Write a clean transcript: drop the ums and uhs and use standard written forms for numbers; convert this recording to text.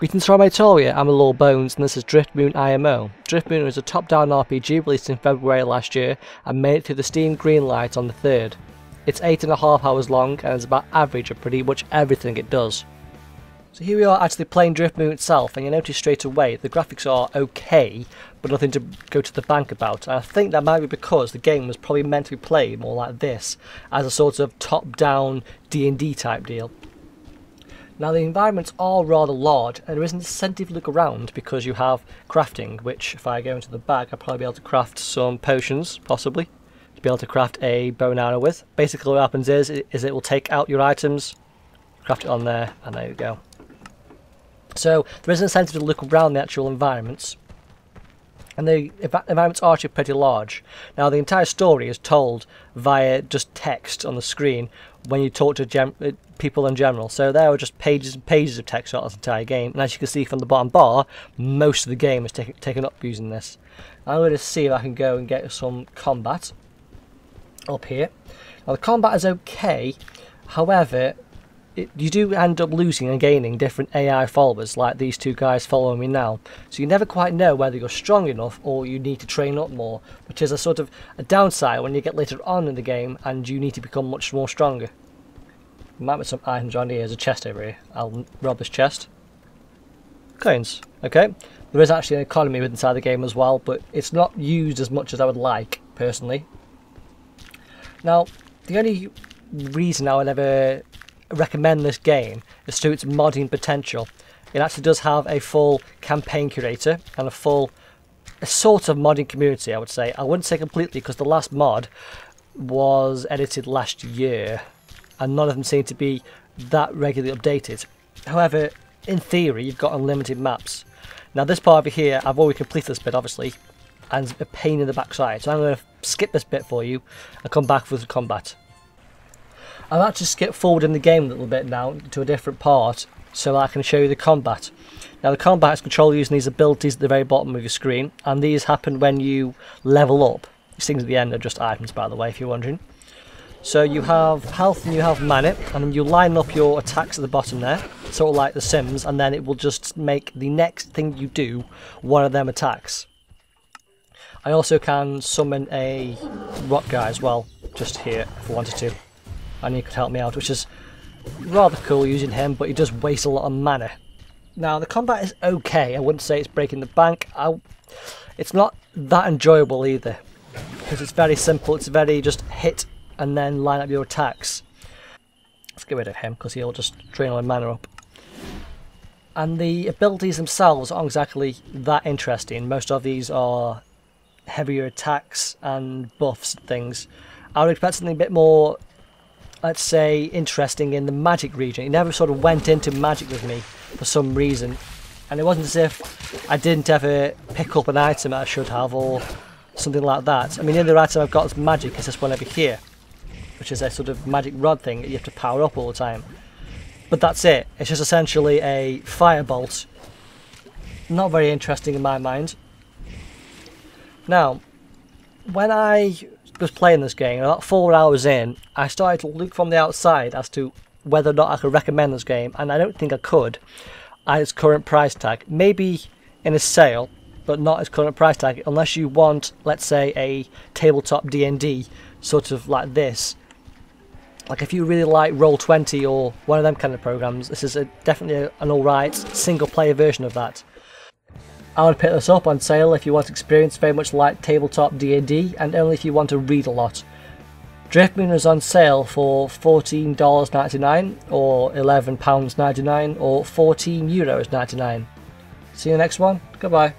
Greetings from Italia, I'm Lord Bones and this is DriftMoon IMO. DriftMoon is a top-down RPG released in February last year and made it through the Steam Greenlight on the 3rd. It's 8.5 hours long and is about average of pretty much everything it does. So here we are actually playing DriftMoon itself, and you notice straight away the graphics are okay, but nothing to go to the bank about. And I think that might be because the game was probably meant to be played more like this, as a sort of top-down D&D type deal. Now the environments are rather large and there is an incentive to look around because you have crafting, which if I go into the bag I'll probably be able to craft some potions, possibly, to be able to craft a bow and arrow with. Basically what happens is it will take out your items, craft it on there, and there you go. So there is an incentive to look around the actual environments, and the environments are actually pretty large. Now the entire story is told via just text on the screen when you talk to people in general. So there are just pages and pages of text throughout this entire game, and as you can see from the bottom bar, most of the game is taken up using this. I'm going to see if I can go and get some combat up here. Now the combat is okay, however you do end up losing and gaining different AI followers, like these two guys following me now. So you never quite know whether you're strong enough or you need to train up more, which is a sort of a downside when you get later on in the game and you need to become much more stronger. Might be some items on here. There's a chest over here. I'll rob this chest. Coins. Okay. There is actually an economy inside the game as well, but it's not used as much as I would like, personally. Now, the only reason I would ever recommend this game is through its modding potential. It actually does have a full campaign curator and a sort of modding community, I would say. I wouldn't say completely because the last mod was edited last year and none of them seem to be that regularly updated. However, in theory you've got unlimited maps. Now this part over here, I've already completed this bit obviously, and it's a pain in the backside, so I'm going to skip this bit for you and come back with the combat. I've actually skipped forward in the game a little bit now to a different part so I can show you the combat. Now the combat is controlled using these abilities at the very bottom of your screen, and these happen when you level up. These things at the end are just items, by the way, if you're wondering. So you have health and you have mana, and then you line up your attacks at the bottom there, sort of like The Sims, and then it will just make the next thing you do one of them attacks. I also can summon a rock guy as well, just here if I wanted to. And he could help me out, which is rather cool using him, but he does waste a lot of mana. Now the combat is okay, I wouldn't say it's breaking the bank. It's not that enjoyable either, because it's very simple. It's very just hit and then line up your attacks. Let's get rid of him because he'll just drain all my mana up. And the abilities themselves aren't exactly that interesting. Most of these are heavier attacks and buffs and things. I would expect something a bit more, let's say, interesting in the magic region. It never sort of went into magic with me for some reason, and it wasn't as if I didn't ever pick up an item that I should have or something like that. I mean, the other item I've got is magic is this one over here, which is a sort of magic rod thing that you have to power up all the time. But that's it. It's just essentially a firebolt. Not very interesting in my mind. Now, when I was playing this game, about 4 hours in, I started to look from the outside as to whether or not I could recommend this game, and I don't think I could at its current price tag. Maybe in a sale, but not its current price tag, unless you want, let's say, a tabletop D&D, sort of like this. Like if you really like Roll20 or one of them kind of programs, this is definitely an alright single player version of that. I would pick this up on sale if you want experience very much like tabletop D&D, and only if you want to read a lot. DriftMoon is on sale for $14.99 or £11.99 or €14.99. See you next one. Goodbye.